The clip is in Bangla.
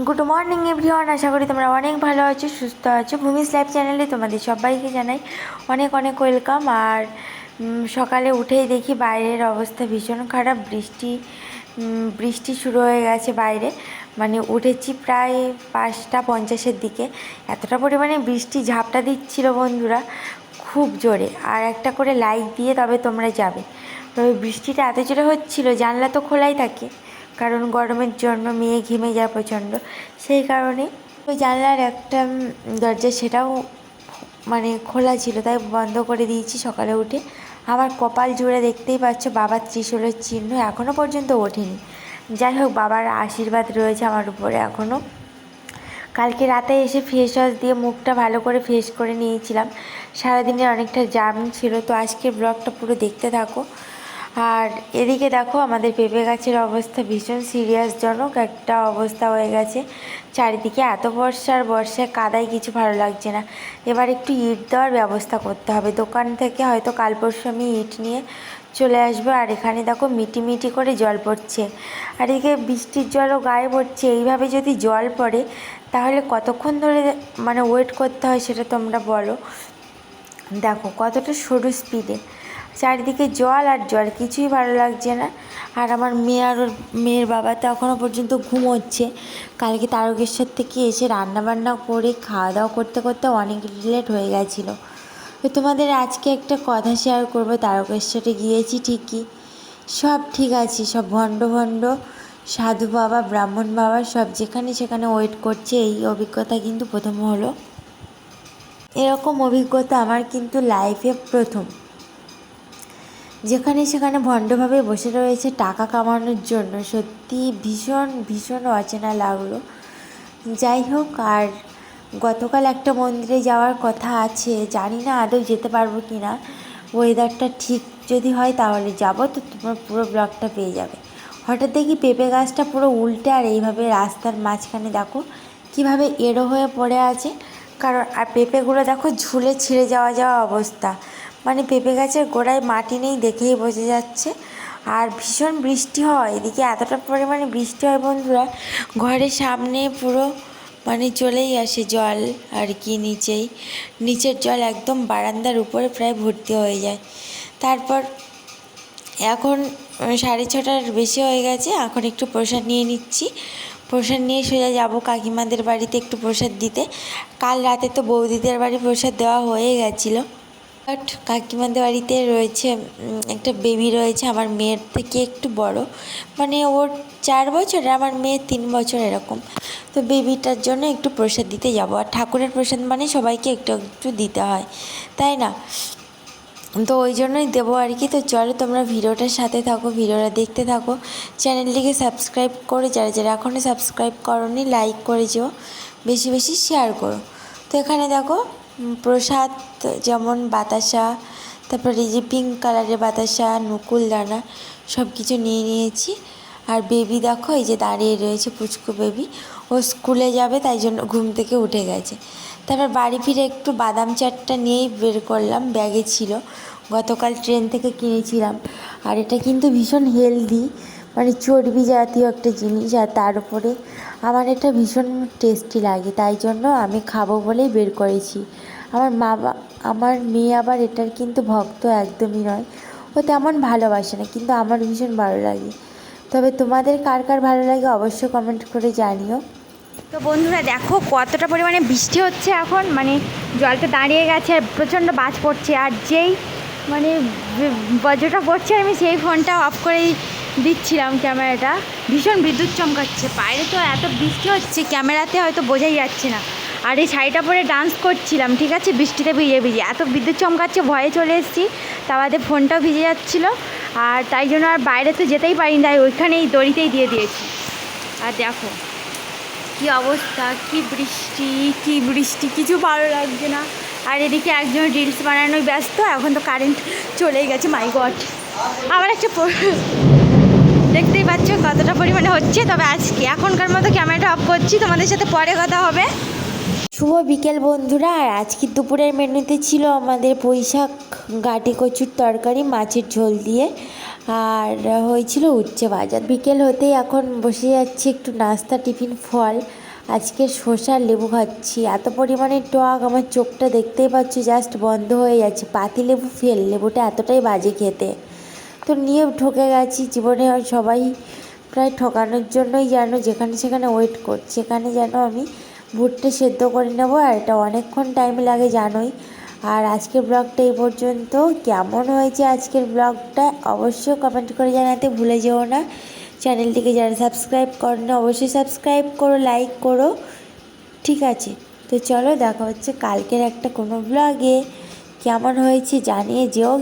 গুড মর্নিং এভরিওয়ান, আশা করি তোমরা অনেক ভালো আছো, সুস্থ আছো। ভূমিস লাইফ চ্যানেলে তোমাদের সবাইকে জানাই অনেক অনেক ওয়েলকাম। আর সকালে উঠেই দেখি বাইরের অবস্থা ভীষণ খারাপ, বৃষ্টি শুরু হয়ে গেছে বাইরে। মানে উঠেছি প্রায় 5:50 দিকে, এতটা পরিমাণে বৃষ্টি ঝাপটা দিচ্ছিল বন্ধুরা, খুব জোরে। আর একটা করে লাইক দিয়ে তবে তোমরা যাবে। তবে বৃষ্টিটা এত জোরে হচ্ছিল, জানলা তো খোলাই থাকে, কারণ গরমের জন্য মেয়ে ঘেমে যায় প্রচণ্ড। সেই কারণে ওই জানলার একটা দরজা সেটাও মানে খোলা ছিল, তাই বন্ধ করে দিয়েছি সকালে উঠে। আমার কপাল জুড়ে দেখতেই পাচ্ছ বাবার ত্রিশূলের চিহ্ন এখনও পর্যন্ত ওঠেনি। যাই হোক, বাবার আশীর্বাদ রয়েছে আমার উপরে এখনও। কালকে রাতে এসে ফেস ওয়াশ দিয়ে মুখটা ভালো করে ফ্রেশ করে নিয়েছিলাম, সারাদিনের অনেকটা জার্ম ছিল। তো আজকের ব্লগটা পুরো দেখতে থাকো। আর এদিকে দেখো আমাদের পেঁপে গাছের অবস্থা ভীষণ সিরিয়াসজনক একটা অবস্থা হয়ে গেছে। চারিদিকে এত বর্ষায় কাদায় কিছু ভালো লাগছে না। এবার একটু ইট দেওয়ার ব্যবস্থা করতে হবে। দোকান থেকে হয়তো কাল পরশু আমি ইট নিয়ে চলে আসবো। আর এখানে দেখো মিটি করে জল পড়ছে, আর এদিকে বৃষ্টির জলও গায়ে পড়ছে। এইভাবে যদি জল পড়ে তাহলে কতক্ষণ ধরে মানে ওয়েট করতে হয় সেটা তোমরা বলো। দেখো কতটা সরু স্পিডে চারিদিকে জল আর জল, কিছুই ভালো লাগছে না। আর আমার মেয়ে আর ওর মেয়ের বাবা তো এখনও পর্যন্ত ঘুমোচ্ছে। কালকে তারকেশ্বর থেকে এসে রান্নাবান্না করে খাওয়া দাওয়া করতে করতে অনেক লেট হয়ে গেছিলো। তো তোমাদের আজকে একটা কথা শেয়ার করবো। তারকেশ্বরে গিয়েছি ঠিকই, সব ঠিক আছে, সব ভণ্ড সাধু বাবা ব্রাহ্মণ বাবা সব যেখানে সেখানে ওয়েট করছে। এই অভিজ্ঞতা কিন্তু প্রথম হলো, এরকম অভিজ্ঞতা আমার কিন্তু লাইফে প্রথম। যেখানে সেখানে ভণ্ডভাবে বসে রয়েছে টাকা কামানোর জন্য, সত্যি ভীষণ অচেনা লাগলো। যাই হোক, আর গতকাল একটা মন্দিরে যাওয়ার কথা আছে, জানি না আদৌ যেতে পারবো কি না। ওয়েদারটা ঠিক যদি হয় তাহলে যাব, তো তোমার পুরো ব্লগটা পেয়ে যাবে। হঠাৎ দেখি পেঁপে গাছটা পুরো উল্টে, আর এইভাবে রাস্তার মাঝখানে দেখো কীভাবে এড়ো হয়ে পড়ে আছে। কারণ আর পেঁপেগুলো দেখো ঝুলে ছিঁড়ে যাওয়া অবস্থা। মানে পেঁপে গাছের গোড়ায় মাটি নেই দেখেই বোঝা যাচ্ছে। আর ভীষণ বৃষ্টি হয় এদিকে, এতটা পরিমাণে বৃষ্টি হয় বন্ধুরা, ঘরের সামনে পুরো মানে চলেই আসে জল। আর কি নিচের জল একদম বারান্দার উপরে প্রায় ভর্তি হয়ে যায়। তারপর এখন 6:30টার বেশি হয়ে গেছে, এখন একটু প্রসাদ নিয়ে নিচ্ছি। প্রসাদ নিয়ে সোজা যাব কাকিমাদের বাড়িতে একটু প্রসাদ দিতে। কাল রাতে তো বৌদিদের বাড়ি প্রসাদ দেওয়া হয়ে গেছিলো। বাট কাকিমাদের বাড়িতে রয়েছে একটা বেবি রয়েছে, আমার মেয়ের থেকে একটু বড়, মানে ওর 4 বছর, আমার মেয়ের 3 বছর এরকম। তো বেবিটার জন্য একটু প্রসাদ দিতে যাব। আর ঠাকুরের প্রসাদ মানে সবাইকে একটু একটু দিতে হয়, তাই না? তো ওই জন্যই দেবো আর কি। তো চলো তোমরা ভিডিওটার সাথে থাকো, ভিডিওটা দেখতে থাকো। চ্যানেলটিকে সাবস্ক্রাইব করে যারা এখনও সাবস্ক্রাইব করোনি লাইক করে যেও, বেশি বেশি শেয়ার করো। তো এখানে দেখো প্রসাদ যেমন বাতাসা, তারপর এই যে পিঙ্ক কালারের বাতাসা, নকুলদানা সব কিছু নিয়ে নিয়েছি। আর বেবি দেখো এই যে দাঁড়িয়ে রয়েছে, পুচকু বেবি, ও স্কুলে যাবে তাই জন্য ঘুম থেকে উঠে গেছে। তারপর বাড়ি ফিরে একটু বাদাম চাটটা নিয়েই বের করলাম, ব্যাগে ছিল, গতকাল ট্রেন থেকে কিনেছিলাম। আর এটা কিন্তু ভীষণ হেলদি, মানে চর্বি জাতীয় একটা জিনিস, আর তার উপরে আমার এটা ভীষণ টেস্টি লাগে, তাই জন্য আমি খাবো বলেই বের করেছি। আমার মেয়ে আবার এটার কিন্তু ভক্ত একদমই নয়, ও তেমন ভালোবাসে না, কিন্তু আমার ভীষণ ভালো লাগে। তবে তোমাদের কার কার ভালো লাগে অবশ্যই কমেন্ট করে জানিও। তো বন্ধুরা দেখো কতটা পরিমাণে বৃষ্টি হচ্ছে এখন, মানে জলটা দাঁড়িয়ে গেছে আর প্রচণ্ড বাজ পড়ছে। আর যেই মানে বজ্রটা পড়ছে আমি সেই ফোনটা অফ করেই দিচ্ছিলাম, ক্যামেরাটা ভীষণ বিদ্যুৎ চমকাচ্ছে। বাইরে তো এত বৃষ্টি হচ্ছে ক্যামেরাতে হয়তো বোঝাই যাচ্ছে না। আর এই শাড়িটা পরে ডান্স করছিলাম, ঠিক আছে, বৃষ্টিতে ভিজে এত বিদ্যুৎ চমকাচ্ছে, ভয়ে চলে এসেছি। তা বাদে ফোনটাও ভিজে যাচ্ছিলো, আর তাই জন্য আর বাইরে তো যেতেই পারিনি, তাই ওইখানেই দড়িতেই দিয়ে দিয়েছি। আর দেখো কি অবস্থা, কি বৃষ্টি কিছু ভালো লাগছে না। আর এদিকে একজন রিলস বানানোয় ব্যস্ত, এখন তো কারেন্ট চলেই গেছে, মাই গড। আবার একটা দেখতেই পাচ্ছ কতটা পরিমাণে হচ্ছে। তবে আজকে এখনকার মতো ক্যামেরাটা অফ করছি, তোমাদের সাথে পরে কথা হবে। শুভ বিকেল বন্ধুরা। আর আজকে দুপুরের মেনুতে ছিল আমাদের পুঁইশাক গাটি কচুর তরকারি মাছের ঝোল দিয়ে, আর হয়েছিল উচ্ছে ভাজা। বিকেল হতেই এখন বসে যাচ্ছি একটু নাস্তা টিফিন ফল। আজকে শসা আর লেবু খাচ্ছি, এত পরিমাণে টক, আমার চোখটা দেখতেই পাচ্ছ জাস্ট বন্ধ হয়ে যাচ্ছে। পাতি লেবু ফেল, লেবুটা এতটাই বাজে খেতে। তো নিয়ে ঠকে গেছি, জীবনে আর সবাই প্রায় ঠকানোর জন্যই যেন যেখানে সেখানে ওয়েট করছে, সেখানে যেন আমি ভুট্টা সেদ্ধ করে নেবো, আর এটা অনেকক্ষণ টাইম লাগে জানোই। আর আজকের ব্লগটা এই পর্যন্ত। কেমন হয়েছে আজকের ব্লগটা অবশ্যই কমেন্ট করে জানাতে ভুলে যেও না। চ্যানেলটিকে যারা সাবস্ক্রাইব করো অবশ্যই সাবস্ক্রাইব করো, লাইক করো, ঠিক আছে? তো চলো দেখা হচ্ছে কালকের একটা কোনো ব্লগে। কেমন হয়েছে জানিয়ে যেও।